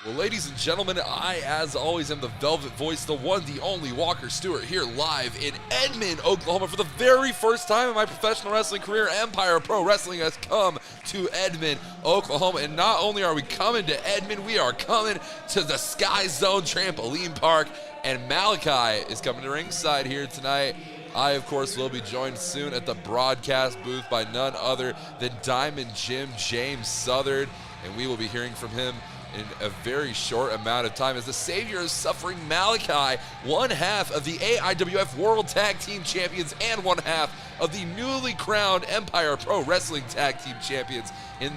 Well, ladies and gentlemen, I, as always, am the Velvet Voice, the one, the only Walker Stewart, here live in Edmond, Oklahoma. For the very first time in my professional wrestling career, Empire Pro Wrestling has come to Edmond, Oklahoma. And not only are we coming to Edmond, we are coming to the Sky Zone Trampoline Park. And Malachi is coming to ringside here tonight. I, of course, will be joined soon at the broadcast booth by none other than Diamond Jim James Southern. And we will be hearing from him in a very short amount of time as the Savior is suffering Malachi, one half of the AIWF World Tag Team Champions and one half of the newly crowned Empire Pro Wrestling Tag Team Champions in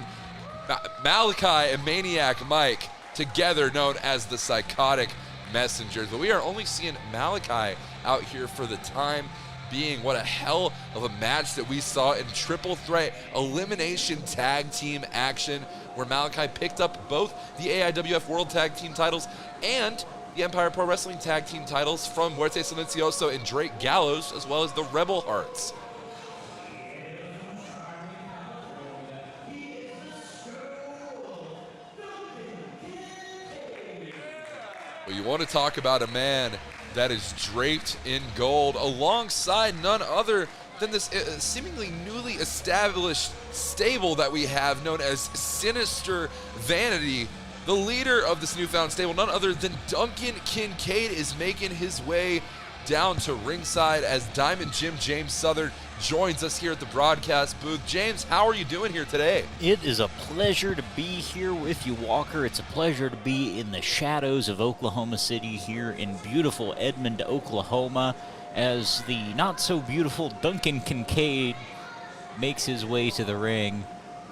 Malachi and Maniac Mike, together known as the Psychotic Messengers. But we are only seeing Malachi out here for the time being. What a hell of a match that we saw in triple threat elimination tag team action, where Malachi picked up both the AIWF World Tag Team titles and the Empire Pro Wrestling Tag Team titles from Muerte Silencioso and Drake Gallows, as well as the Rebel Hearts. Well, you want to talk about a man that is draped in gold alongside none other than this seemingly newly established stable that we have known as Sinister Vanity. The leader of this newfound stable, none other than Duncan Kincaid, is making his way down to ringside as Diamond Jim James Southern joins us here at the broadcast booth. James, how are you doing here today? It is a pleasure to be here with you, Walker. It's a pleasure to be in the shadows of Oklahoma City here in beautiful Edmond, Oklahoma, as the not-so-beautiful Duncan Kincaid makes his way to the ring.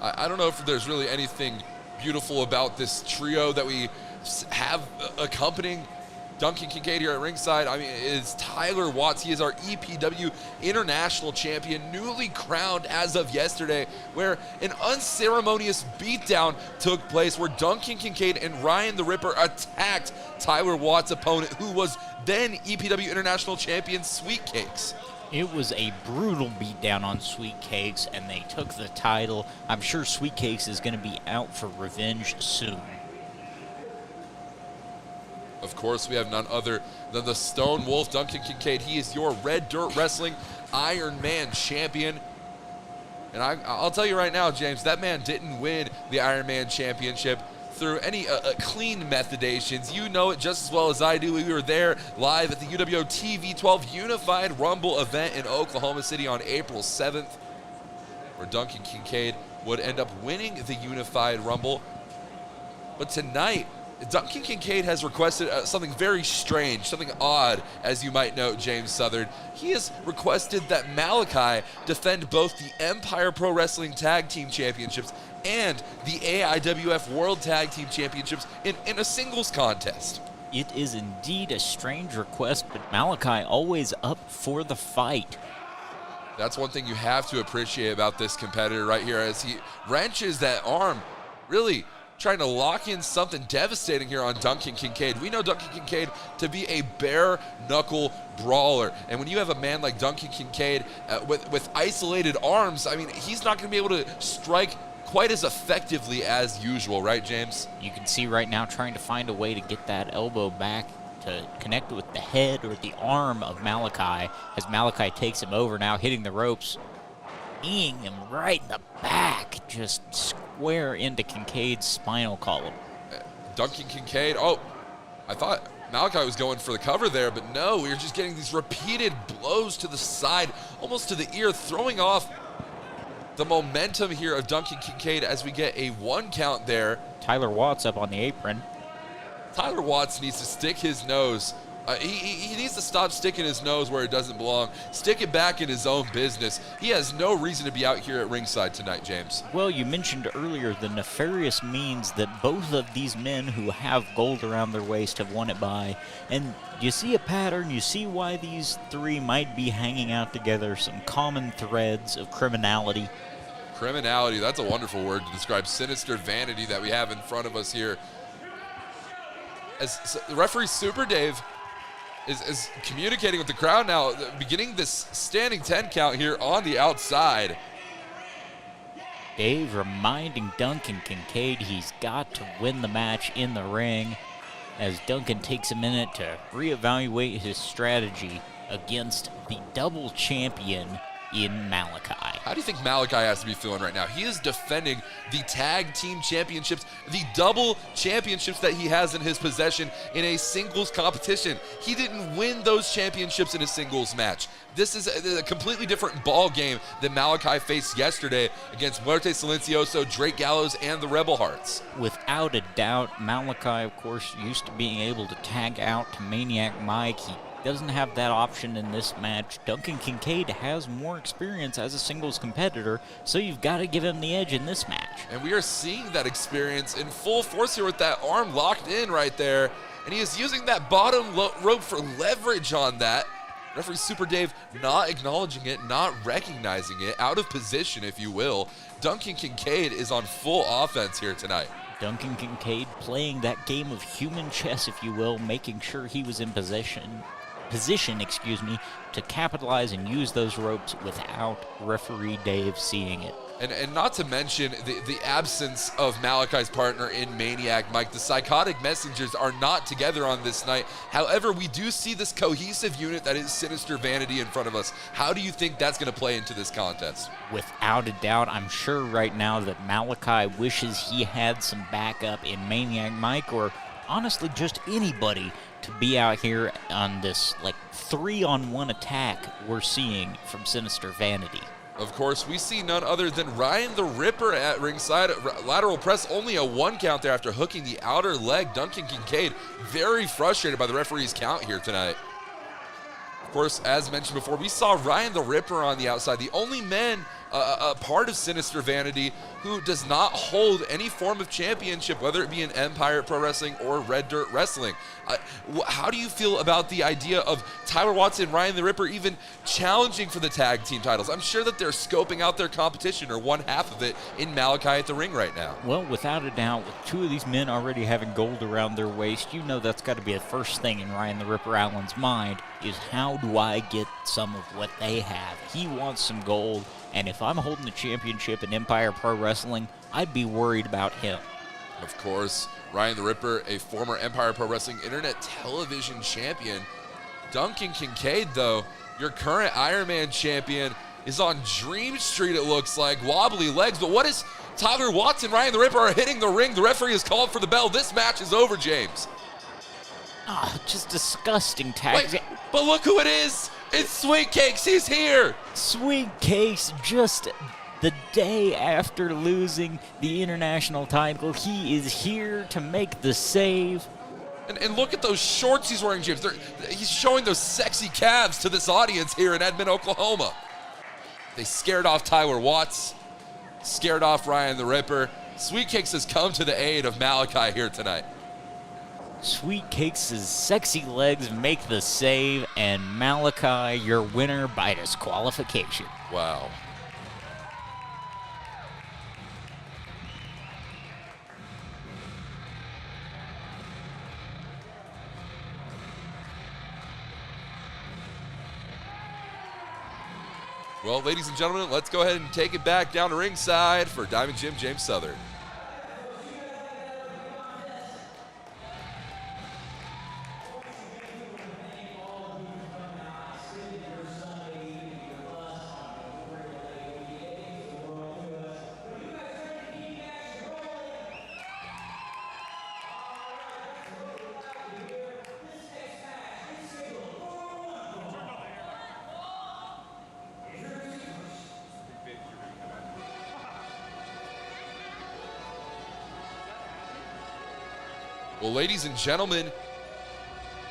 I don't know if there's really anything beautiful about this trio that we have accompanying Duncan Kincaid here at ringside. I mean, it's Tyler Watts. He is our EPW International Champion, newly crowned as of yesterday, where an unceremonious beatdown took place where Duncan Kincaid and Ryan the Ripper attacked Tyler Watts' opponent, who was then EPW International Champion Sweet Cakes. It was a brutal beatdown on Sweet Cakes, and they took the title. I'm sure Sweet Cakes is going to be out for revenge soon. Of course, we have none other than the Stone Wolf, Duncan Kincaid. He is your Red Dirt Wrestling Iron Man champion. And I'll tell you right now, James, that man didn't win the Iron Man championship through any clean methodations. You know it just as well as I do. We were there live at the UWO TV12 Unified Rumble event in Oklahoma City on April 7th, where Duncan Kincaid would end up winning the Unified Rumble. But tonight, Duncan Kincaid has requested something very strange, something odd, as you might know, James Southern. He has requested that Malachi defend both the Empire Pro Wrestling Tag Team Championships and the AIWF World Tag Team Championships in a singles contest. It is indeed a strange request, but Malachi always up for the fight. That's one thing you have to appreciate about this competitor right here, as he wrenches that arm, really trying to lock in something devastating here on Duncan Kincaid. We know Duncan Kincaid to be a bare-knuckle brawler. And when you have a man like Duncan Kincaid with isolated arms, I mean, he's not going to be able to strike quite as effectively as usual, right, James? You can see right now trying to find a way to get that elbow back to connect with the head or the arm of Malachi, as Malachi takes him over now, hitting the ropes, kneeing him right in the back, just square into Kincaid's spinal column. Duncan Kincaid, oh, I thought Malachi was going for the cover there, but no, we were just getting these repeated blows to the side, almost to the ear, throwing off the momentum here of Duncan Kincaid as we get a 1 count there. Tyler Watts up on the apron. Tyler Watts needs to stick his nose. He needs to stop sticking his nose where it doesn't belong. Stick it back in his own business. He has no reason to be out here at ringside tonight, James. Well, you mentioned earlier the nefarious means that both of these men who have gold around their waist have won it by. And you see a pattern. You see why these three might be hanging out together. Some common threads of criminality. Criminality, that's a wonderful word to describe sinister vanity that we have in front of us here. As referee Super Dave is communicating with the crowd now, beginning this standing 10 count here on the outside. Dave reminding Duncan Kincaid he's got to win the match in the ring, as Duncan takes a minute to reevaluate his strategy against the double champion in Malachi. How do you think Malachi has to be feeling right now? He is defending the tag team championships, the double championships that he has in his possession in a singles competition. He didn't win those championships in a singles match. This is a completely different ball game than Malachi faced yesterday against Muerte Silencioso, Drake Gallows, and the Rebel Hearts. Without a doubt, Malachi, of course, used to being able to tag out to Maniac Mike. He doesn't have that option in this match. Duncan Kincaid has more experience as a singles competitor, so you've got to give him the edge in this match. And we are seeing that experience in full force here with that arm locked in right there. And he is using that bottom rope for leverage on that. Referee Super Dave not acknowledging it, not recognizing it, out of position, if you will. Duncan Kincaid is on full offense here tonight. Duncan Kincaid playing that game of human chess, if you will, making sure he was in position, to capitalize and use those ropes without referee Dave seeing it. And not to mention the absence of Malachi's partner in Maniac Mike. The Psychotic Messengers are not together on this night. However, we do see this cohesive unit that is Sinister Vanity in front of us. How do you think that's going to play into this contest? Without a doubt, I'm sure right now that Malachi wishes he had some backup in Maniac Mike, or honestly just anybody, to be out here on this like 3-on-1 attack we're seeing from Sinister Vanity. Of course, we see none other than Ryan the Ripper at ringside. Lateral press, only a 1 count there after hooking the outer leg. Duncan Kincaid very frustrated by the referee's count here tonight. Of course, as mentioned before, we saw Ryan the Ripper on the outside, the only man a part of Sinister Vanity who does not hold any form of championship, whether it be in Empire Pro Wrestling or Red Dirt Wrestling. How do you feel about the idea of Tyler Watson and Ryan the Ripper even challenging for the tag team titles? I'm sure that they're scoping out their competition, or one half of it, in Malachi at the ring right now. Well, without a doubt, with 2 of these men already having gold around their waist, you know that's got to be the first thing in Ryan the Ripper Allen's mind, is how do I get some of what they have? He wants some gold. And if I'm holding the championship in Empire Pro Wrestling, I'd be worried about him. Of course, Ryan the Ripper, a former Empire Pro Wrestling Internet Television champion. Duncan Kincaid, though, your current Iron Man champion, is on Dream Street, it looks like. Wobbly legs, but what is Tyler Watson, Ryan the Ripper are hitting the ring. The referee has called for the bell. This match is over, James. Just disgusting tag. Wait, but look who it is. It's Sweet Cakes. He's here. Sweet Cakes, just the day after losing the international title, he is here to make the save. And look at those shorts he's wearing, James. He's showing those sexy calves to this audience here in Edmond, Oklahoma. They scared off Tyler Watts, scared off Ryan the Ripper. Sweet Cakes has come to the aid of Malachi here tonight. Sweet Cakes' sexy legs make the save, and Malachi, your winner by disqualification. Wow. Well, ladies and gentlemen, let's go ahead and take it back down to ringside for Diamond Jim James Southern. Well, ladies and gentlemen,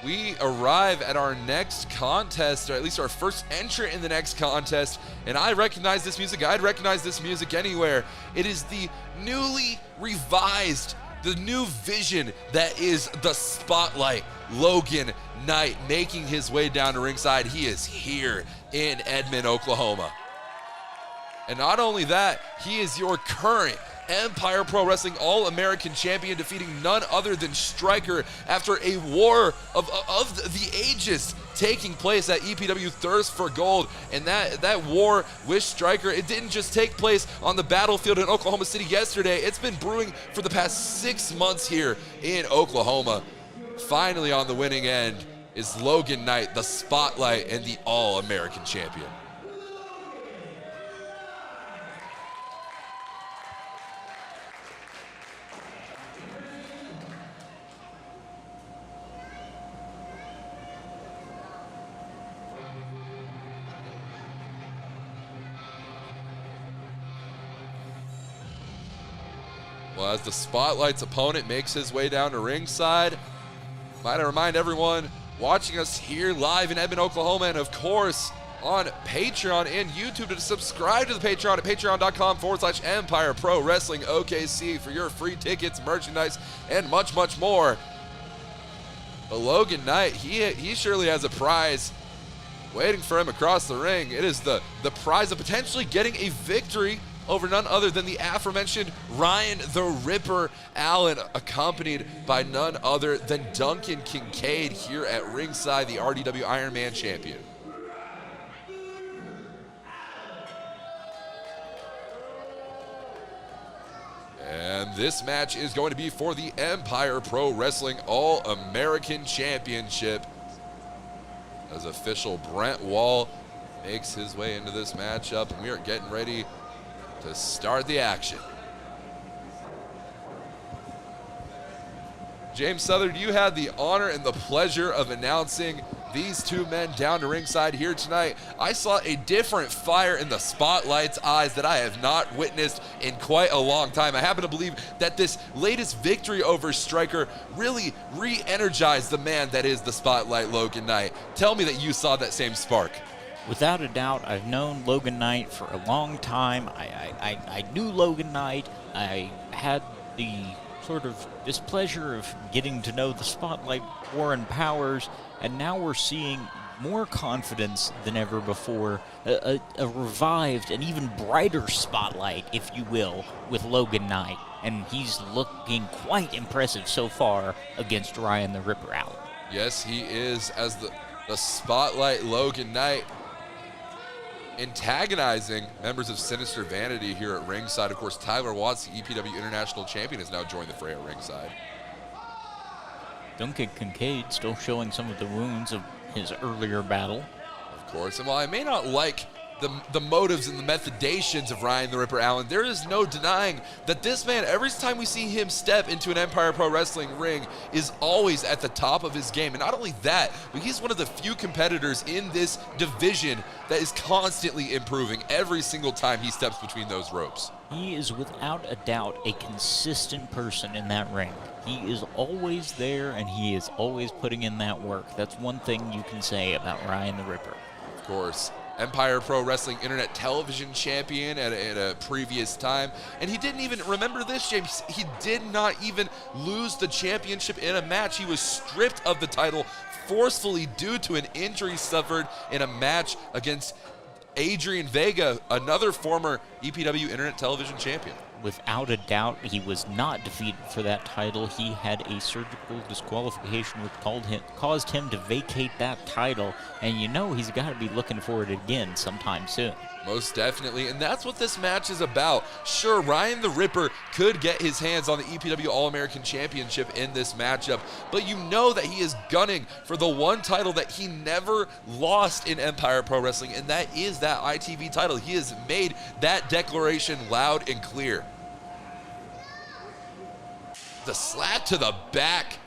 we arrive at our next contest, or at least our first entrant in the next contest, and I recognize this music. I'd recognize this music anywhere. It is the newly revised, the new vision that is the Spotlight, Logan Knight, making his way down to ringside. He is here in Edmond, Oklahoma. And not only that, he is your current Empire Pro Wrestling All-American Champion, defeating none other than Stryker after a war of the ages taking place at EPW Thirst for Gold. And that war with Stryker, it didn't just take place on the battlefield in Oklahoma City yesterday. It's been brewing for the past 6 months here in Oklahoma. Finally on the winning end is Logan Knight, the Spotlight and the All-American Champion. Well, as the Spotlight's opponent makes his way down to ringside, might I remind everyone watching us here live in Edmond, Oklahoma, and of course on Patreon and YouTube to subscribe to the Patreon at patreon.com/Empire Pro Wrestling OKC for your free tickets, merchandise, and much, much more. But Logan Knight, he surely has a prize waiting for him across the ring. It is the prize of potentially getting a victory over none other than the aforementioned Ryan the Ripper Allen, accompanied by none other than Duncan Kincaid here at ringside, the RDW Ironman champion. And this match is going to be for the Empire Pro Wrestling All-American Championship, as official Brent Wall makes his way into this matchup, and we are getting ready to start the action. James Southard, you had the honor and the pleasure of announcing these two men down to ringside here tonight. I saw a different fire in the Spotlight's eyes that I have not witnessed in quite a long time. I happen to believe that this latest victory over Stryker really re-energized the man that is the Spotlight, Logan Knight. Tell me that you saw that same spark. Without a doubt, I've known Logan Knight for a long time. I knew Logan Knight. I had the sort of displeasure of getting to know the Spotlight Warren Powers, and now we're seeing more confidence than ever before, a revived and even brighter Spotlight, if you will, with Logan Knight, and he's looking quite impressive so far against Ryan the Ripper Allen. Yes, he is, as the Spotlight Logan Knight antagonizing members of Sinister Vanity here at ringside. Of course, Tyler Watts, the EPW International Champion, has now joined the fray at ringside. Duncan Kincaid still showing some of the wounds of his earlier battle. Of course, and while I may not like the motives and the methodations of Ryan the Ripper Allen, there is no denying that this man, every time we see him step into an Empire Pro Wrestling ring, is always at the top of his game. And not only that, but he's one of the few competitors in this division that is constantly improving every single time he steps between those ropes. He is without a doubt a consistent person in that ring. He is always there, and he is always putting in that work. That's one thing you can say about Ryan the Ripper. Of course. Empire Pro Wrestling Internet Television Champion at a previous time. And he didn't even, remember this, James, he did not even lose the championship in a match. He was stripped of the title forcefully due to an injury suffered in a match against Adrian Vega, another former EPW Internet Television Champion. Without a doubt, he was not defeated for that title. He had a surgical disqualification which caused him to vacate that title, and you know he's got to be looking for it again sometime soon. Most definitely, and that's what this match is about. Sure, Ryan the Ripper could get his hands on the EPW All-American Championship in this matchup, but you know that he is gunning for the one title that he never lost in Empire Pro Wrestling, and that is that ITV title. He has made that declaration loud and clear. The slap to the back,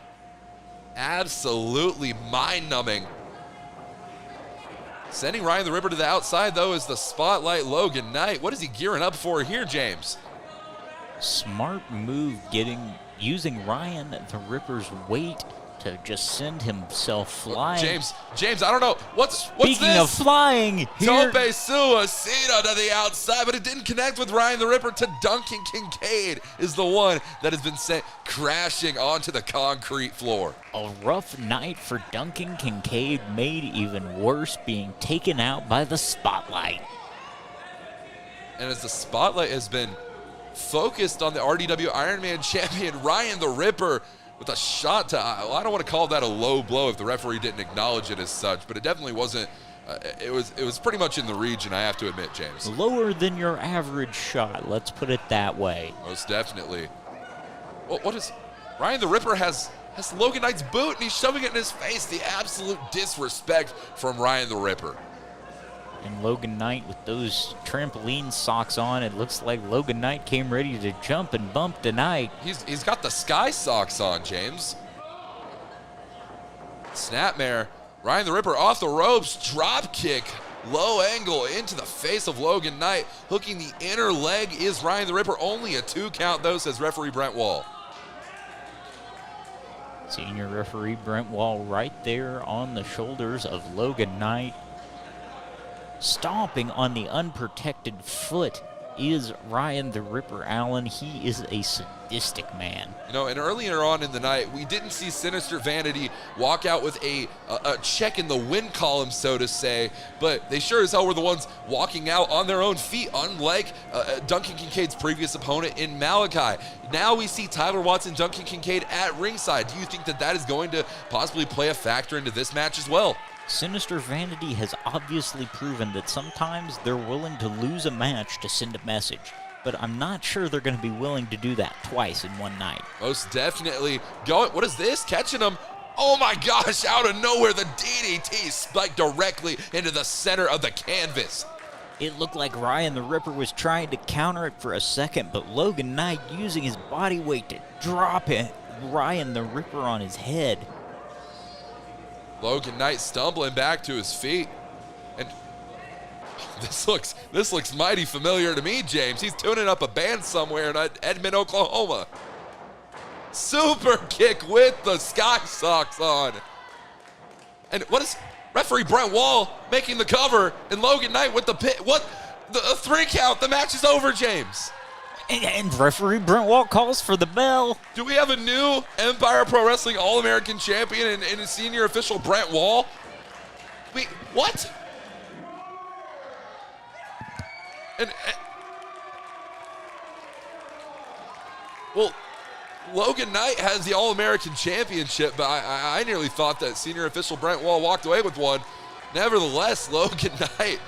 absolutely mind-numbing. Sending Ryan the Ripper to the outside, though, is the Spotlight Logan Knight. What is he gearing up for here, James? Smart move, using Ryan the Ripper's weight to just send himself flying. James, I don't know. What's Speaking this? of flying, here. Tope Suicida to the outside, but it didn't connect with Ryan the Ripper. To Duncan Kincaid is the one that has been sent crashing onto the concrete floor. A rough night for Duncan Kincaid, made even worse being taken out by the Spotlight. And as the Spotlight has been focused on the RDW Ironman champion, Ryan the Ripper, with a shot to, well, I don't want to call that a low blow if the referee didn't acknowledge it as such, but it definitely wasn't. It was pretty much in the region, I have to admit, James. Lower than your average shot, let's put it that way. Most definitely. Well, what is, Ryan the Ripper has Logan Knight's boot, and he's shoving it in his face. The absolute disrespect from Ryan the Ripper. And Logan Knight with those trampoline socks on, it looks like Logan Knight came ready to jump and bump tonight. He's got the sky socks on, James. Snapmare. Ryan the Ripper off the ropes, drop kick, low angle into the face of Logan Knight. Hooking the inner leg is Ryan the Ripper. Only a 2 count though, says referee Brent Wall. Senior referee Brent Wall right there on the shoulders of Logan Knight. Stomping on the unprotected foot is Ryan the Ripper Allen. He is a sadistic man. You know, and earlier on in the night, we didn't see Sinister Vanity walk out with a check in the win column, so to say, but they sure as hell were the ones walking out on their own feet, unlike Duncan Kincaid's previous opponent in Malachi. Now we see Tyler Watson, Duncan Kincaid at ringside. Do you think that that is going to possibly play a factor into this match as well? Sinister Vanity has obviously proven that sometimes they're willing to lose a match to send a message, but I'm not sure they're going to be willing to do that twice in one night. Most definitely. Going, what is this? Catching him. Oh my gosh, out of nowhere, the DDT spiked directly into the center of the canvas. It looked like Ryan the Ripper was trying to counter it for a second, but Logan Knight using his body weight to drop it, Ryan the Ripper on his head. Logan Knight stumbling back to his feet. And this looks mighty familiar to me, James. He's tuning up a band somewhere in Edmond, Oklahoma. Super kick with the sky socks on. And what is referee Brent Wall making the cover, and Logan Knight with the pit. What? A 3 count. The match is over, James. And referee Brent Wall calls for the bell. Do we have a new Empire Pro Wrestling All-American champion and a senior official Brent Wall? What? Well, Logan Knight has the All-American championship, but I nearly thought that senior official Brent Wall walked away with one. Nevertheless, Logan Knight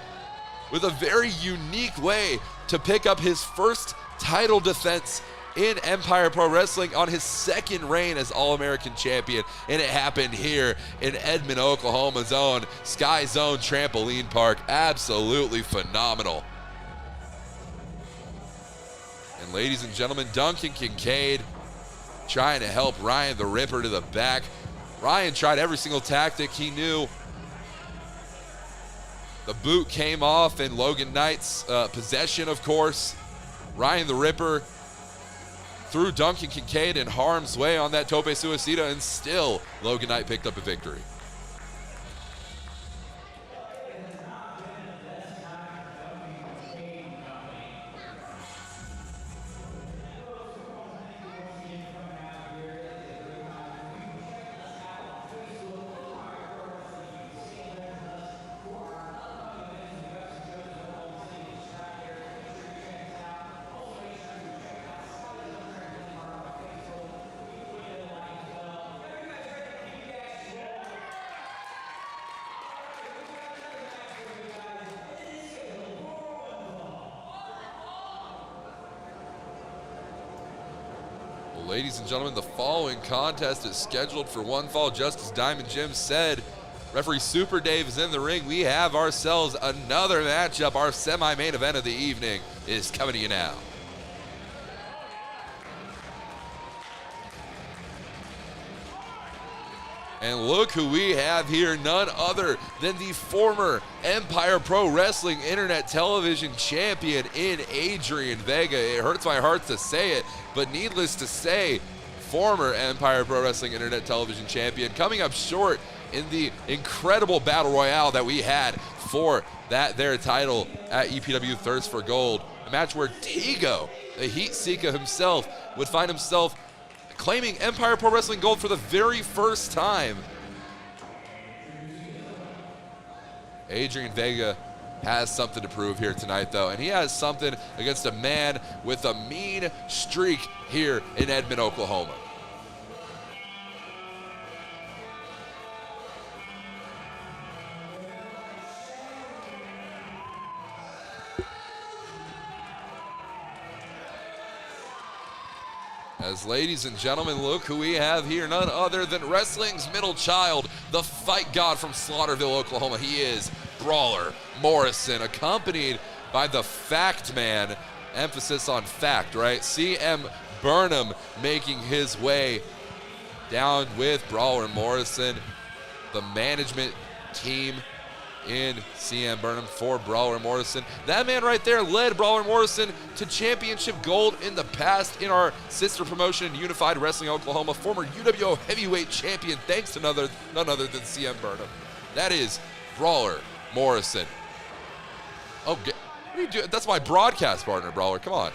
with a very unique way to pick up his first title defense in Empire Pro Wrestling on his 2nd reign as All-American champion, and it happened here in Edmond, Oklahoma's own Sky Zone Trampoline Park. Absolutely phenomenal. And ladies and gentlemen, Duncan Kincaid trying to help Ryan the Ripper to the back. Ryan tried every single tactic he knew. The boot came off in Logan Knight's possession, of course. Ryan the Ripper threw Duncan Kincaid in harm's way on that tope suicida, and still Logan Knight picked up a victory. Ladies and gentlemen, the following contest is scheduled for one fall, just as Diamond Jim said. Referee Super Dave is in the ring. We have ourselves another matchup. Our semi-main event of the evening is coming to you now. And look who we have here, none other than the former Empire Pro Wrestling Internet Television Champion in Adrian Vega. It hurts my heart to say it, but needless to say, former Empire Pro Wrestling Internet Television Champion, coming up short in the incredible Battle Royale that we had for their title at EPW Thirst for Gold. A match where Tigo, the Heat Seeker himself, would find himself claiming Empire Pro Wrestling Gold for the very first time. Adrian Vega has something to prove here tonight, though, and he has something against a man with a mean streak here in Edmond, Oklahoma. As ladies and gentlemen, look who we have here, none other than wrestling's middle child, the fight god from Slaughterville, Oklahoma. He is Brawler Morrison, accompanied by the Fact Man, emphasis on fact, right? CM Burnham making his way down with Brawler Morrison, the management team in CM Burnham for Brawler Morrison. That man right there led Brawler Morrison to championship gold in the past in our sister promotion, Unified Wrestling Oklahoma, former UWO heavyweight champion, thanks to none other than CM Burnham. That is Brawler Morrison. Oh, what are you doing? That's my broadcast partner, Brawler. Come on.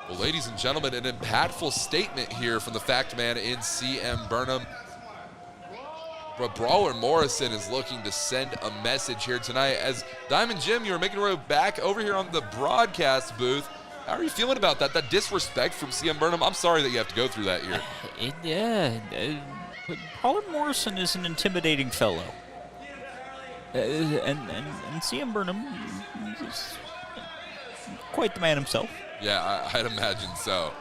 Well, ladies and gentlemen, an impactful statement here from the Fact Man in CM Burnham. But Brawler Morrison is looking to send a message here tonight. As Diamond Jim, you're making your way back over here on the broadcast booth. How are you feeling about that? That disrespect from CM Burnham? I'm sorry that you have to go through that here. Brawler Morrison is an intimidating fellow. And CM Burnham is quite the man himself. Yeah, I'd imagine so.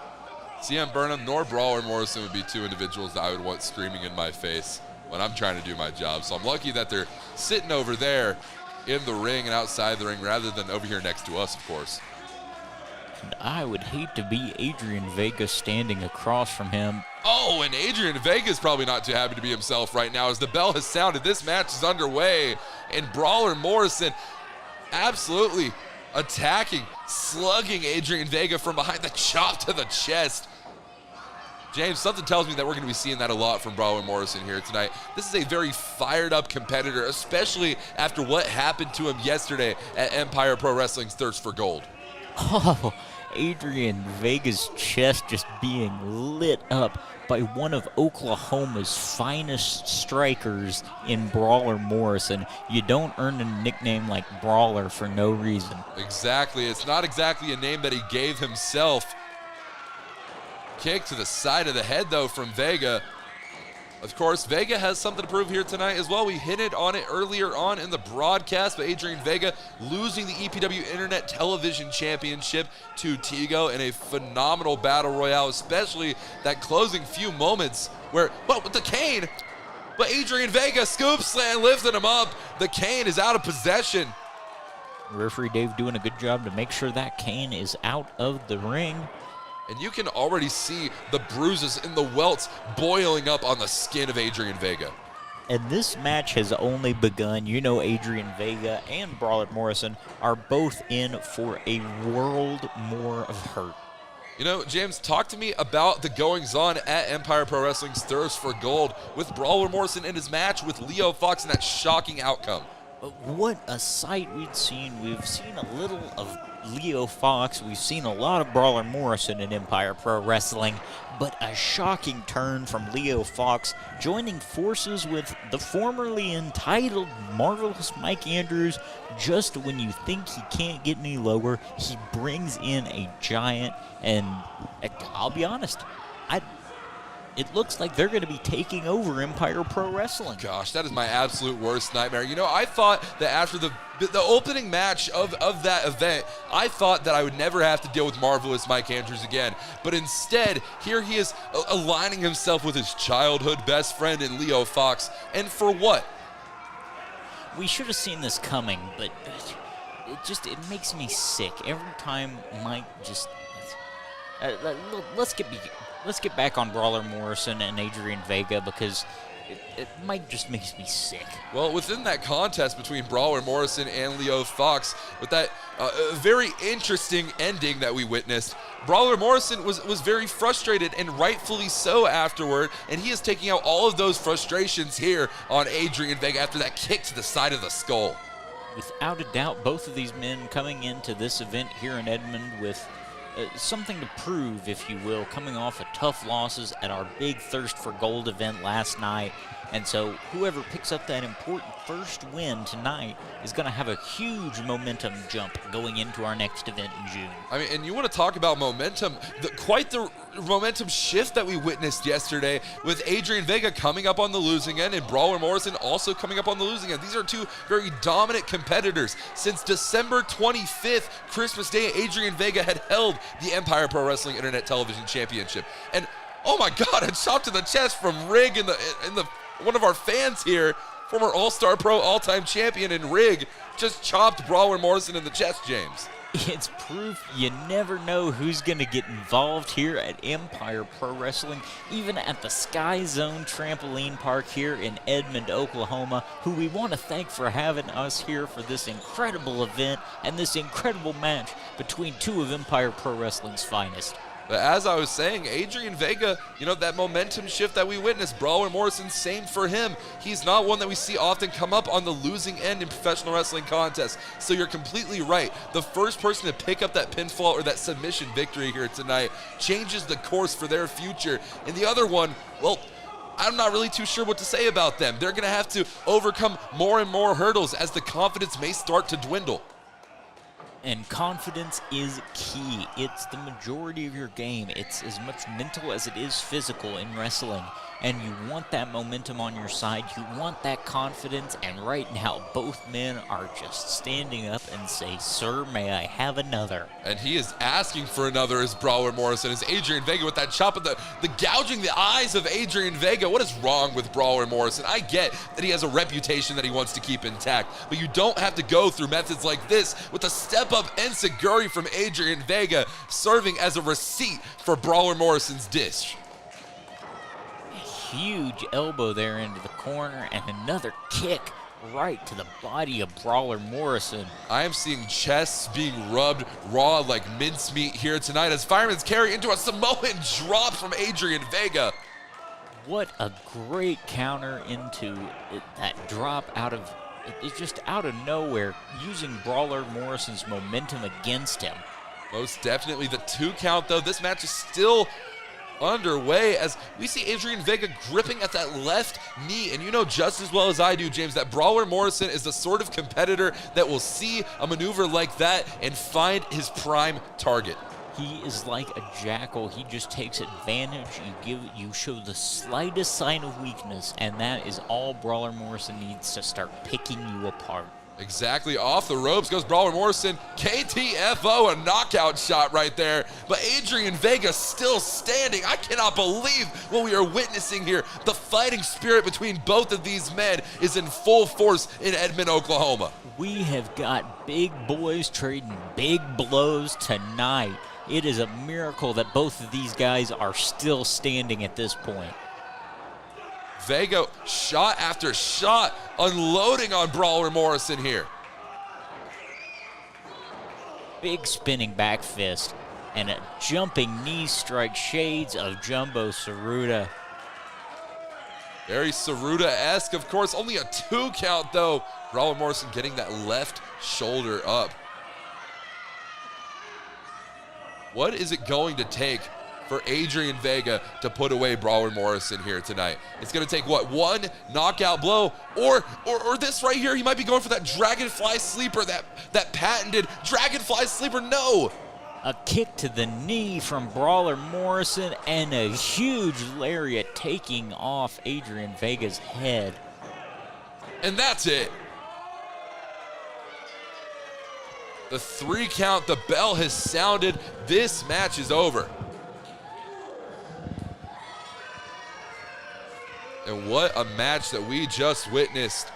CM Burnham nor Brawler Morrison would be two individuals that I would want screaming in my face when I'm trying to do my job. So I'm lucky that they're sitting over there in the ring and outside the ring rather than over here next to us, of course. And I would hate to be Adrian Vega standing across from him. Oh, and Adrian Vega's probably not too happy to be himself right now as the bell has sounded. This match is underway, and Brawler Morrison absolutely attacking, slugging Adrian Vega from behind, the chop to the chest. James, something tells me that we're going to be seeing that a lot from Brawler Morrison here tonight. This is a very fired-up competitor, especially after what happened to him yesterday at Empire Pro Wrestling's Thirst for Gold. Oh, Adrian Vega's chest just being lit up by one of Oklahoma's finest strikers in Brawler Morrison. You don't earn a nickname like Brawler for no reason. Exactly. It's not exactly a name that he gave himself. Kick to the side of the head, though, from Vega. Of course, Vega has something to prove here tonight as well. We hinted on it earlier on in the broadcast, but Adrian Vega losing the EPW Internet Television Championship to Tigo in a phenomenal battle royale, especially that closing few moments where, well, with the cane, but Adrian Vega scoop slam lifting him up. The cane is out of possession. Referee Dave doing a good job to make sure that cane is out of the ring. And you can already see the bruises and the welts boiling up on the skin of Adrian Vega. And this match has only begun. You know, Adrian Vega and Brawler Morrison are both in for a world more of hurt. You know, James, talk to me about the goings-on at Empire Pro Wrestling's Thirst for Gold with Brawler Morrison in his match with Leo Fox and that shocking outcome. What a sight we'd seen. We've seen a little of Leo Fox. We've seen a lot of Brawler Morrison in Empire Pro Wrestling, but a shocking turn from Leo Fox, joining forces with the formerly entitled Marvelous Mike Andrews. Just when you think he can't get any lower, he brings in a giant, and I'll be honest, it looks like they're going to be taking over Empire Pro Wrestling. Gosh, that is my absolute worst nightmare. You know, I thought that after the opening match of that event, I thought that I would never have to deal with Marvelous Mike Andrews again. But instead, here he is aligning himself with his childhood best friend in Leo Fox. And for what? We should have seen this coming, but it makes me sick every time Mike just... Let's get back on Brawler Morrison and Adrian Vega, because Mike just makes me sick. Well, within that contest between Brawler Morrison and Leo Fox, with that very interesting ending that we witnessed, Brawler Morrison was very frustrated, and rightfully so afterward, and he is taking out all of those frustrations here on Adrian Vega after that kick to the side of the skull. Without a doubt, both of these men coming into this event here in Edmond with something to prove, if you will, coming off of tough losses at our big Thirst for Gold event last night. And so whoever picks up that important first win tonight is going to have a huge momentum jump going into our next event in June. I mean, and you want to talk about momentum, quite the momentum shift that we witnessed yesterday with Adrian Vega coming up on the losing end and Brawler Morrison also coming up on the losing end. These are two very dominant competitors. Since December 25th, Christmas Day, Adrian Vega had held the Empire Pro Wrestling Internet Television Championship. And oh my God, a shot to the chest from Rig in the one of our fans here, former All-Star Pro all-time champion in Rig, just chopped Brawler Morrison in the chest, James. It's proof you never know who's going to get involved here at Empire Pro Wrestling, even at the Sky Zone Trampoline Park here in Edmond, Oklahoma, who we want to thank for having us here for this incredible event and this incredible match between two of Empire Pro Wrestling's finest. But as I was saying, Adrian Vega, you know, that momentum shift that we witnessed, Brawler Morrison, same for him. He's not one that we see often come up on the losing end in professional wrestling contests. So you're completely right. The first person to pick up that pinfall or that submission victory here tonight changes the course for their future. And the other one, well, I'm not really too sure what to say about them. They're going to have to overcome more and more hurdles as the confidence may start to dwindle. And confidence is key. It's the majority of your game. It's as much mental as it is physical in wrestling. And you want that momentum on your side. You want that confidence. And right now, both men are just standing up and say, "Sir, may I have another?" And he is asking for another as Brawler Morrison, as Adrian Vega with that chop of the gouging the eyes of Adrian Vega. What is wrong with Brawler Morrison? I get that he has a reputation that he wants to keep intact, but you don't have to go through methods like this with a step-up enziguri from Adrian Vega serving as a receipt for Brawler Morrison's dish. Huge elbow there into the corner and another kick right to the body of Brawler Morrison. I am seeing chests being rubbed raw like mincemeat here tonight as Fireman's carry into a Samoan drop from Adrian Vega. What a great counter into that drop it's just out of nowhere, using Brawler Morrison's momentum against him. Most definitely the 2 count, though. This match is still underway as we see Adrian Vega gripping at that left knee. And you know just as well as I do, James, that Brawler Morrison is the sort of competitor that will see a maneuver like that and find his prime target. He is like a jackal. He just takes advantage. You show the slightest sign of weakness, and that is all Brawler Morrison needs to start picking you apart. Exactly, off the ropes goes Brawler Morrison. KTFO, a knockout shot right there. But Adrian Vega still standing. I cannot believe what we are witnessing here. The fighting spirit between both of these men is in full force in Edmond, Oklahoma. We have got big boys trading big blows tonight. It is a miracle that both of these guys are still standing at this point. Vega, shot after shot, unloading on Brawler Morrison here. Big spinning back fist and a jumping knee strike, shades of Jumbo Tsuruta. Very Tsuruta-esque, of course. Only a 2 count, though. Brawler Morrison getting that left shoulder up. What is it going to take for Adrian Vega to put away Brawler Morrison here tonight? It's going to take, what, 1 knockout blow? Or this right here, he might be going for that Dragonfly Sleeper, that patented Dragonfly Sleeper. No! A kick to the knee from Brawler Morrison and a huge lariat taking off Adrian Vega's head. And that's it. The 3 count, the bell has sounded. This match is over. And what a match that we just witnessed.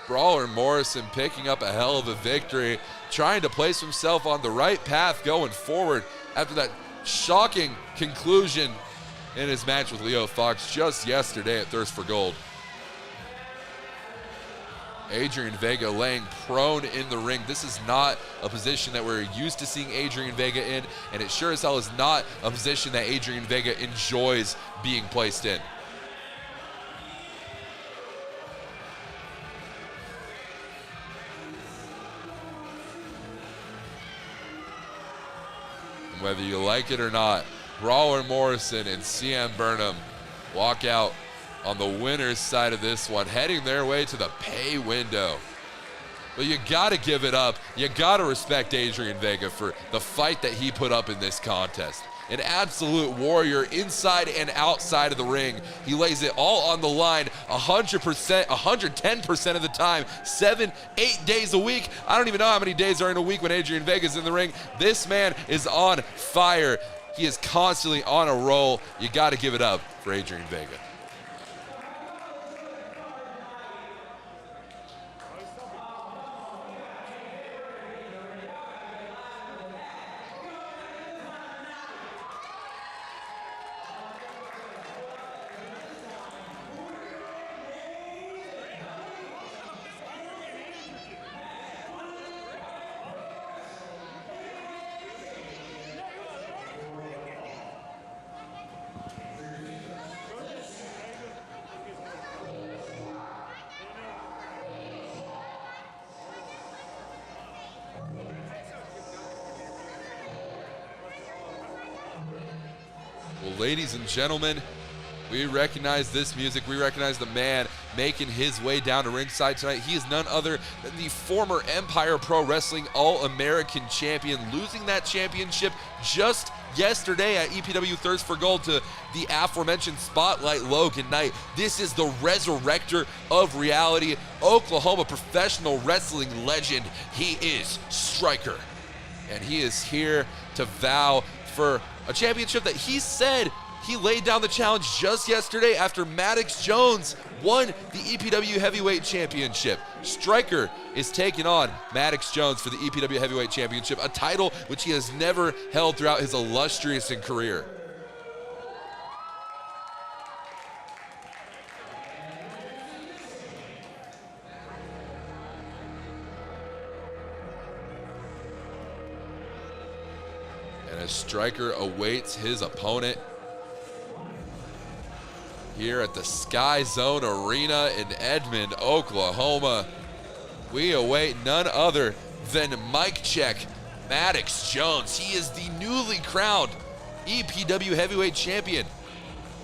Brawler Morrison picking up a hell of a victory, trying to place himself on the right path going forward after that shocking conclusion in his match with Leo Fox just yesterday at Thirst for Gold. Adrian Vega laying prone in the ring. This is not a position that we're used to seeing Adrian Vega in, and it sure as hell is not a position that Adrian Vega enjoys being placed in. And whether you like it or not, Brawler Morrison and CM Burnham walk out on the winner's side of this one, heading their way to the pay window. But you gotta give it up. You gotta respect Adrian Vega for the fight that he put up in this contest. An absolute warrior inside and outside of the ring. He lays it all on the line 100%, 110% of the time, 7, 8 days a week. I don't even know how many days are in a week when Adrian Vega's in the ring. This man is on fire. He is constantly on a roll. You gotta give it up for Adrian Vega. Well, ladies and gentlemen, we recognize this music. We recognize the man making his way down to ringside tonight. He is none other than the former Empire Pro Wrestling All-American Champion, losing that championship just yesterday at EPW Thirst for Gold to the aforementioned Spotlight Logan Knight. This is the resurrector of reality, Oklahoma professional wrestling legend. He is Striker, and he is here to vow for a championship that he said he laid down the challenge just yesterday after Maddox Jones won the EPW Heavyweight Championship. Striker is taking on Maddox Jones for the EPW Heavyweight Championship, a title which he has never held throughout his illustrious career. And as Striker awaits his opponent here at the Sky Zone Arena in Edmond, Oklahoma, we await none other than Mike Check Maddox Jones. He is the newly crowned EPW Heavyweight Champion.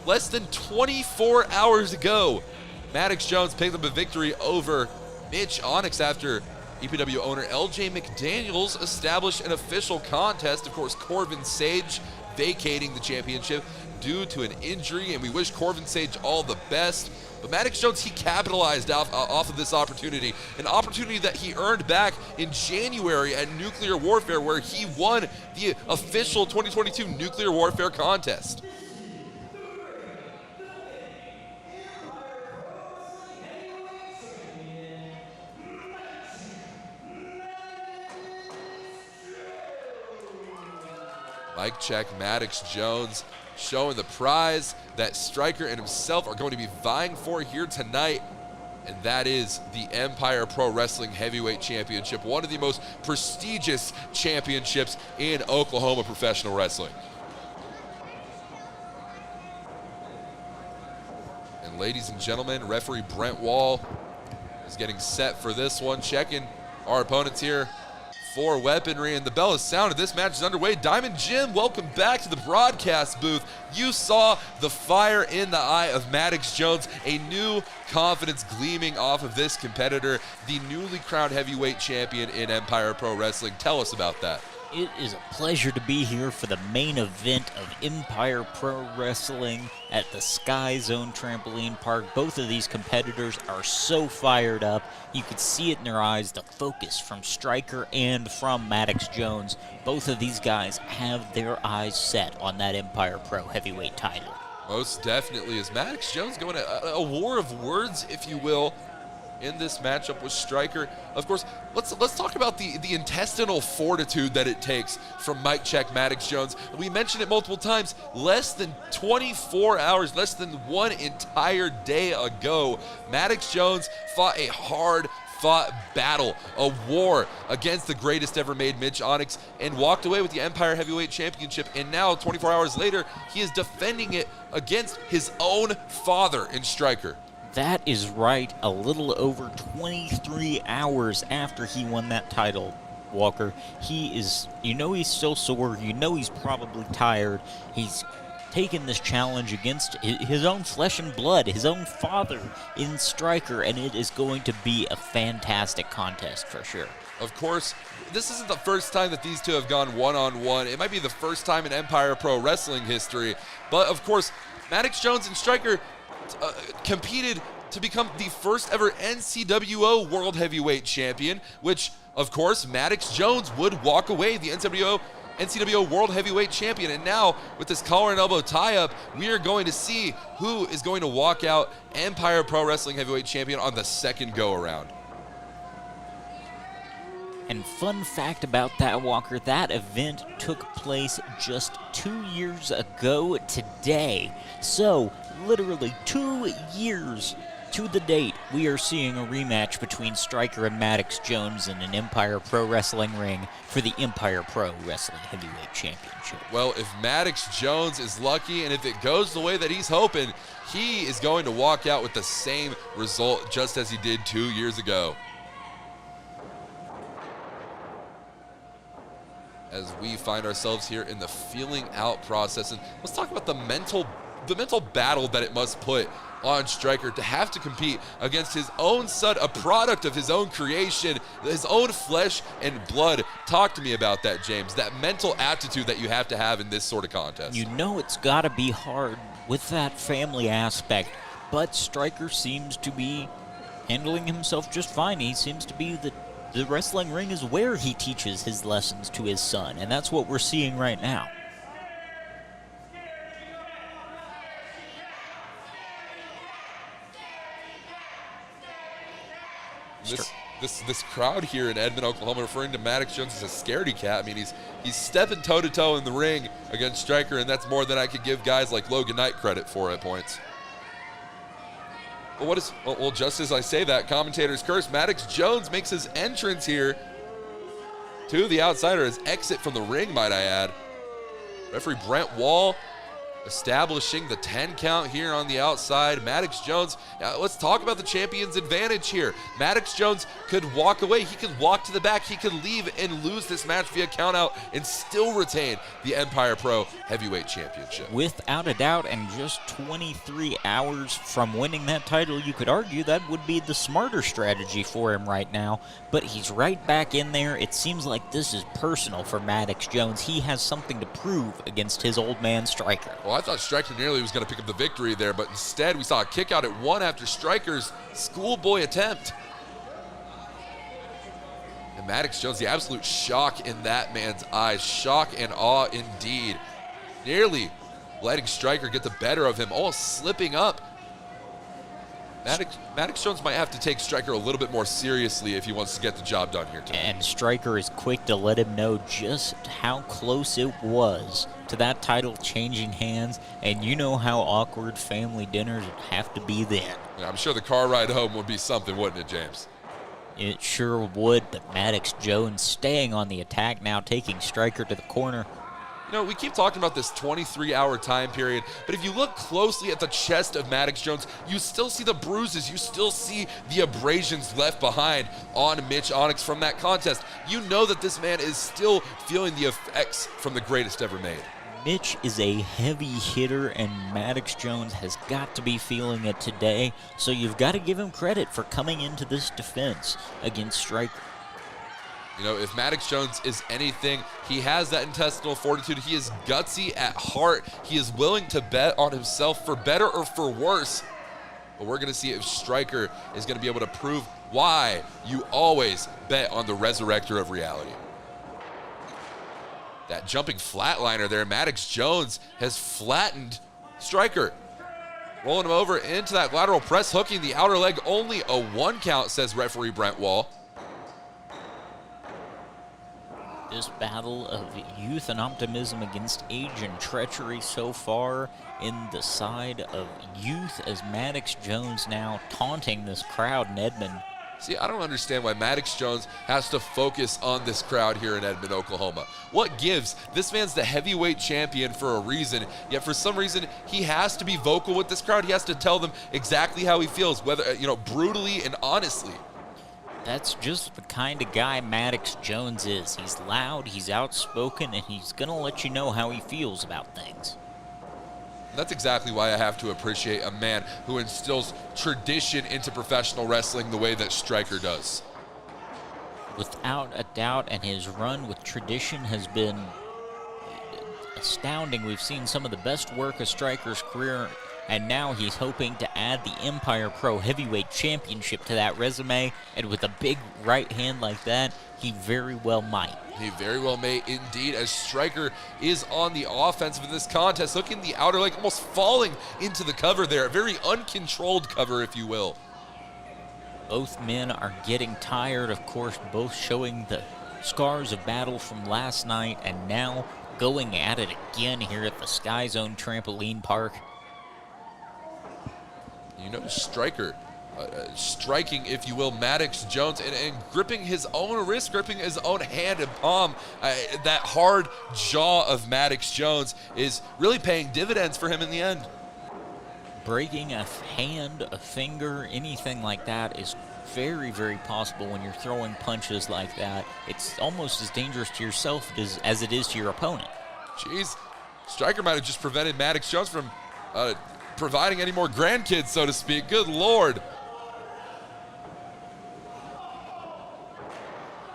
Less than 24 hours ago, Maddox Jones picked up a victory over Mitch Onyx after EPW owner LJ McDaniels established an official contest. Of course, Corvin Sage vacating the championship due to an injury, and we wish Corvin Sage all the best. But Maddox Jones, he capitalized off of this opportunity, an opportunity that he earned back in January at Nuclear Warfare, where he won the official 2022 Nuclear Warfare contest. Mic check, Maddox Jones showing the prize that Striker and himself are going to be vying for here tonight. And that is the Empire Pro Wrestling Heavyweight Championship, one of the most prestigious championships in Oklahoma professional wrestling. And ladies and gentlemen, referee Brent Wall is getting set for this one, checking our opponents here for weaponry, and the bell is sounded. This match is underway. Diamond Jim, welcome back to the broadcast booth. You saw the fire in the eye of Maddox Jones, a new confidence gleaming off of this competitor, the newly crowned heavyweight champion in Empire Pro Wrestling. Tell us about that. It is a pleasure to be here for the main event of Empire Pro Wrestling at the Sky Zone Trampoline Park. Both of these competitors are so fired up. You could see it in their eyes, the focus from Striker and from Maddox Jones. Both of these guys have their eyes set on that Empire Pro Heavyweight title. Most definitely. Is Maddox Jones going a war of words, if you will, in this matchup with Striker? Of course, let's talk about the intestinal fortitude that it takes from Mic Check Maddox Jones. We mentioned it multiple times. Less than 24 hours, less than one entire day ago, Maddox Jones fought a hard-fought battle, a war against the greatest ever made, Mitch Onyx, and walked away with the Empire Heavyweight Championship. And now, 24 hours later, he is defending it against his own father in Striker. That is right, a little over 23 hours after he won that title, Walker. He is, you know he's still sore, you know he's probably tired. He's taken this challenge against his own flesh and blood, his own father in Striker, and it is going to be a fantastic contest for sure. Of course, this isn't the first time that these two have gone one-on-one. It might be the first time in Empire Pro Wrestling history, but of course, Maddox Jones and Striker competed to become the first ever NCWO World Heavyweight Champion, which, of course, Maddox Jones would walk away the NCWO World Heavyweight Champion. And now, with this collar and elbow tie-up, we are going to see who is going to walk out Empire Pro Wrestling Heavyweight Champion on the second go-around. And fun fact about that, Walker, that event took place just 2 years ago today. So, literally 2 years to the date, we are seeing a rematch between Striker and Maddox Jones in an Empire Pro Wrestling ring for the Empire Pro Wrestling Heavyweight Championship. Well, if Maddox Jones is lucky and if it goes the way that he's hoping, he is going to walk out with the same result just as he did 2 years ago. As we find ourselves here in the feeling out process, and let's talk about the mental battle that it must put on Striker to have to compete against his own son, a product of his own creation, his own flesh and blood. Talk to me about that, James, that mental aptitude that you have to have in this sort of contest. You know it's got to be hard with that family aspect, but Striker seems to be handling himself just fine. He seems to be the wrestling ring is where he teaches his lessons to his son, and that's what we're seeing right now. This crowd here in Edmond, Oklahoma, referring to Maddox Jones as a scaredy cat. I mean, he's stepping toe-to-toe in the ring against Striker, and that's more than I could give guys like Logan Knight credit for at points. Well, just as I say that, commentator's curse, Maddox Jones makes his entrance here to the outsider, his exit from the ring, might I add. Referee Brent Wall establishing the 10 count here on the outside. Maddox Jones, let's talk about the champion's advantage here. Maddox Jones could walk away. He could walk to the back. He could leave and lose this match via count out and still retain the Empire Pro Heavyweight Championship. Without a doubt, and just 23 hours from winning that title, you could argue that would be the smarter strategy for him right now, but he's right back in there. It seems like this is personal for Maddox Jones. He has something to prove against his old man Striker. Well, I thought Striker nearly was going to pick up the victory there, but instead we saw a kick out at one after Striker's schoolboy attempt. And Maddox Jones, the absolute shock in that man's eyes. Shock and awe indeed. Nearly letting Striker get the better of him, almost slipping up. Maddox Jones might have to take Striker a little bit more seriously if he wants to get the job done here today. And Striker is quick to let him know just how close it was to that title changing hands, and you know how awkward family dinners would have to be then. Yeah, I'm sure the car ride home would be something, wouldn't it, James? It sure would, but Maddox Jones staying on the attack now, taking Striker to the corner. You know, we keep talking about this 23-hour time period, but if you look closely at the chest of Maddox Jones, you still see the bruises, you still see the abrasions left behind on Mitch Onyx from that contest. You know that this man is still feeling the effects from the greatest ever made. Mitch is a heavy hitter, and Maddox Jones has got to be feeling it today, so you've got to give him credit for coming into this defense against Striker. You know, if Maddox Jones is anything, he has that intestinal fortitude. He is gutsy at heart. He is willing to bet on himself for better or for worse. But we're going to see if Striker is going to be able to prove why you always bet on the resurrector of reality. That jumping flatliner there, Maddox Jones has flattened Striker. Rolling him over into that lateral press, hooking the outer leg. Only a 1 count, says referee Brent Wall. This battle of youth and optimism against age and treachery so far in the side of youth, as Maddox Jones now taunting this crowd in Edmond. See, I don't understand why Maddox Jones has to focus on this crowd here in Edmond, Oklahoma. What gives? This man's the heavyweight champion for a reason, yet for some reason he has to be vocal with this crowd. He has to tell them exactly how he feels, whether, brutally and honestly. That's just the kind of guy Maddox Jones is. He's loud, he's outspoken, and he's going to let you know how he feels about things. That's exactly why I have to appreciate a man who instills tradition into professional wrestling the way that Striker does. Without a doubt, and his run with tradition has been astounding. We've seen some of the best work of Striker's career, and now he's hoping to add the Empire Pro Heavyweight Championship to that resume, and with a big right hand like that, he very well might. He very well may indeed, as Striker is on the offensive in this contest, hooking the outer leg, almost falling into the cover there. A very uncontrolled cover, if you will. Both men are getting tired, of course, both showing the scars of battle from last night, and now going at it again here at the Sky Zone Trampoline Park. You know, Striker striking, if you will, Maddox Jones and gripping his own wrist, gripping his own hand and palm. That hard jaw of Maddox Jones is really paying dividends for him in the end. Breaking a hand, a finger, anything like that is very, very possible when you're throwing punches like that. It's almost as dangerous to yourself as it is to your opponent. Jeez, Striker might have just prevented Maddox Jones from providing any more grandkids, so to speak. Good Lord.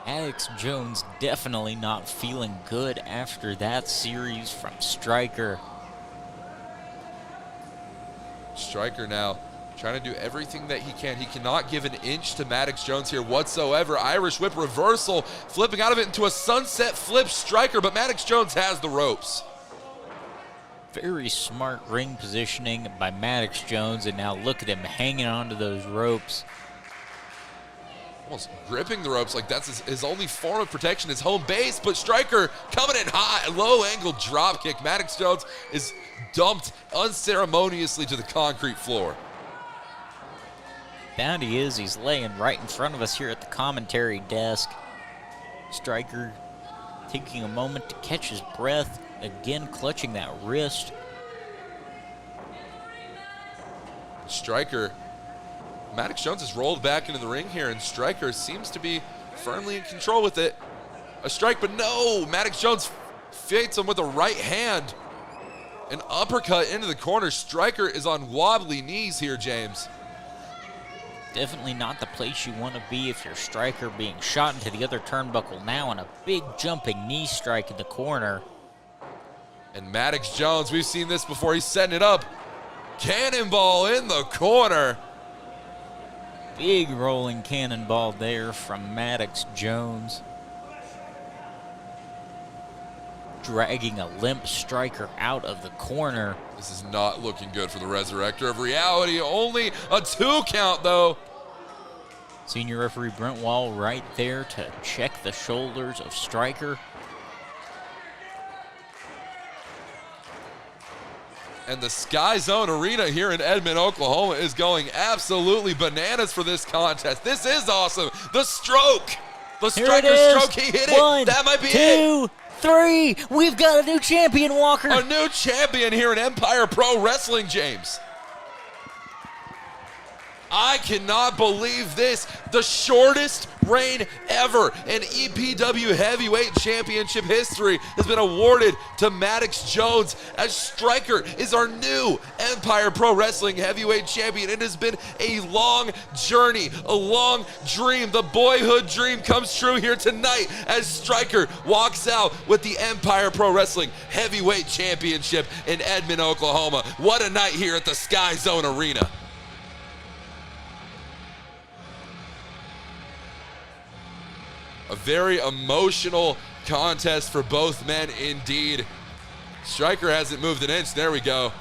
Maddox Jones definitely not feeling good after that series from Striker. Striker now trying to do everything that he can. He cannot give an inch to Maddox Jones here whatsoever. Irish whip reversal, flipping out of it into a sunset flip. Striker, but Maddox Jones has the ropes. Very smart ring positioning by Maddox Jones, and now look at him hanging onto those ropes. Almost gripping the ropes like that's his only form of protection, his home base, but Striker coming in high, low angle drop kick. Maddox Jones is dumped unceremoniously to the concrete floor. Down he is, he's laying right in front of us here at the commentary desk. Striker taking a moment to catch his breath, again clutching that wrist. Striker, Maddox Jones has rolled back into the ring here, and Striker seems to be firmly in control with it. A strike, but no! Maddox Jones fates him with a right hand. An uppercut into the corner. Striker is on wobbly knees here, James. Definitely not the place you want to be if you're Striker, being shot into the other turnbuckle now, and a big jumping knee strike in the corner. And Maddox Jones, we've seen this before, he's setting it up. Cannonball in the corner. Big rolling cannonball there from Maddox Jones. dragging a limp Striker out of the corner. This is not looking good for the Resurrector of Reality. Only a 2 count, though. Senior referee Brent Wall right there to check the shoulders of Striker. And the Sky Zone Arena here in Edmond, Oklahoma is going absolutely bananas for this contest. This is awesome. The stroke. The Striker stroke, he hit it. That might be it. 1, 2, 3. We've got a new champion, Walker. A new champion here in Empire Pro Wrestling, James. I cannot believe this. The shortest reign ever in EPW Heavyweight Championship history has been awarded to Maddox Jones, as Striker is our new Empire Pro Wrestling Heavyweight Champion. It has been a long journey, a long dream. The boyhood dream comes true here tonight as Striker walks out with the Empire Pro Wrestling Heavyweight Championship in Edmond, Oklahoma. What a night here at the Sky Zone Arena. A very emotional contest for both men indeed. Striker hasn't moved an inch. There we go.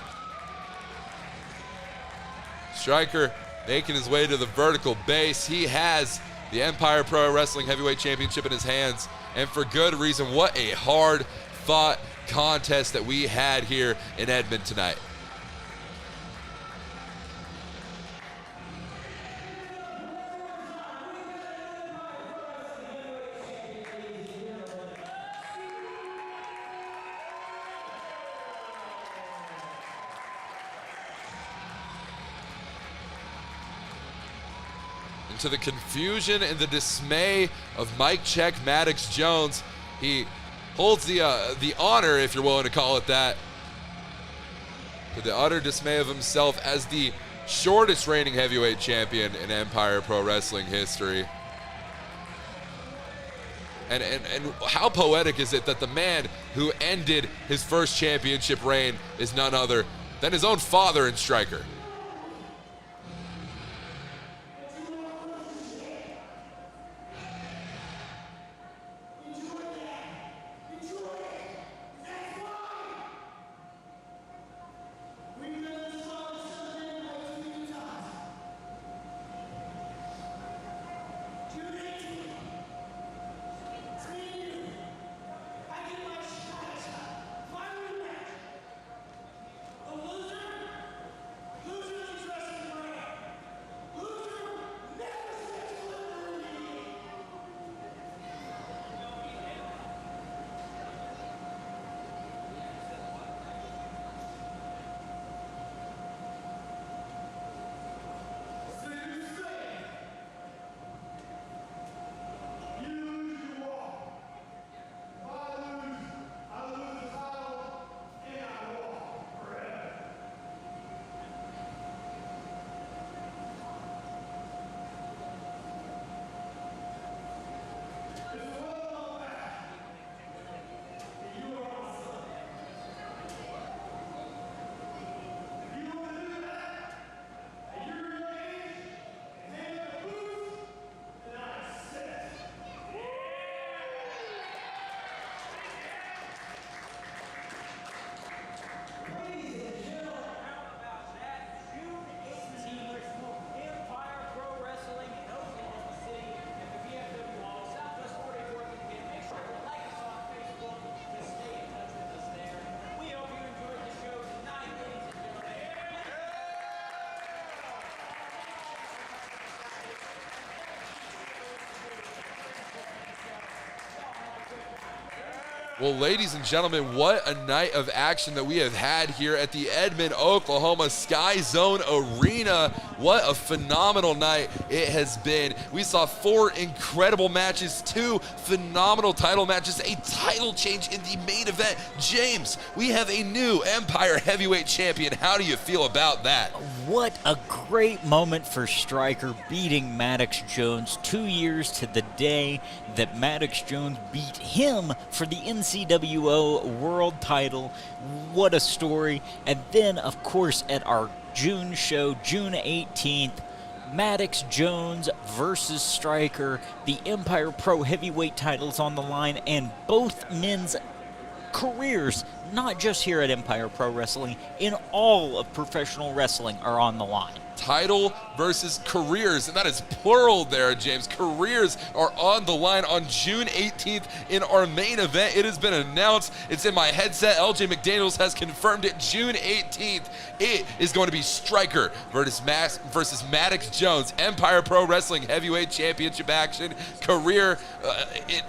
Striker making his way to the vertical base. He has the Empire Pro Wrestling Heavyweight Championship in his hands, and for good reason. What a hard-fought contest that we had here in Edmond tonight. To the confusion and the dismay of Mike Check Maddox Jones, he holds the honor, if you're willing to call it that, to the utter dismay of himself as the shortest reigning heavyweight champion in Empire Pro Wrestling history. And how poetic is it that the man who ended his first championship reign is none other than his own father in Striker. Well, ladies and gentlemen, what a night of action that we have had here at the Edmond, Oklahoma Sky Zone Arena. What a phenomenal night it has been. We saw 4 incredible matches, 2 phenomenal title matches, a title change in the main event. James, we have a new Empire Heavyweight Champion. How do you feel about that? What a great moment for Striker beating Maddox Jones 2 years to the day that Maddox Jones beat him for the NCWO World title. What a story. And then, of course, at our June show, June 18th, Maddox Jones versus Striker. The Empire Pro Heavyweight titles on the line, and both men's careers, not just here at Empire Pro Wrestling, in all of professional wrestling are on the line. Title versus careers, and that is plural there, James. Careers are on the line on June 18th in our main event. It has been announced. It's in my headset. LJ McDaniels has confirmed it. June 18th. It is going to be Striker versus Maddox Jones. Empire Pro Wrestling Heavyweight Championship action. Career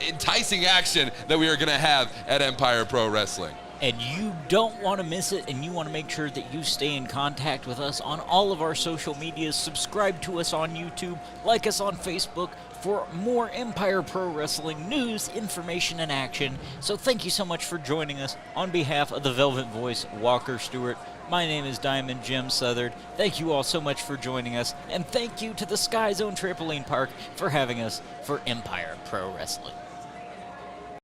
enticing action that we are going to have at Empire Pro Wrestling. And you don't want to miss it, and you want to make sure that you stay in contact with us on all of our social medias. Subscribe to us on YouTube, like us on Facebook for more Empire Pro Wrestling news, information, and action. So thank you so much for joining us. On behalf of the Velvet Voice, Walker Stewart, my name is Diamond Jim Southard. Thank you all so much for joining us, and thank you to the Sky Zone Trampoline Park for having us for Empire Pro Wrestling.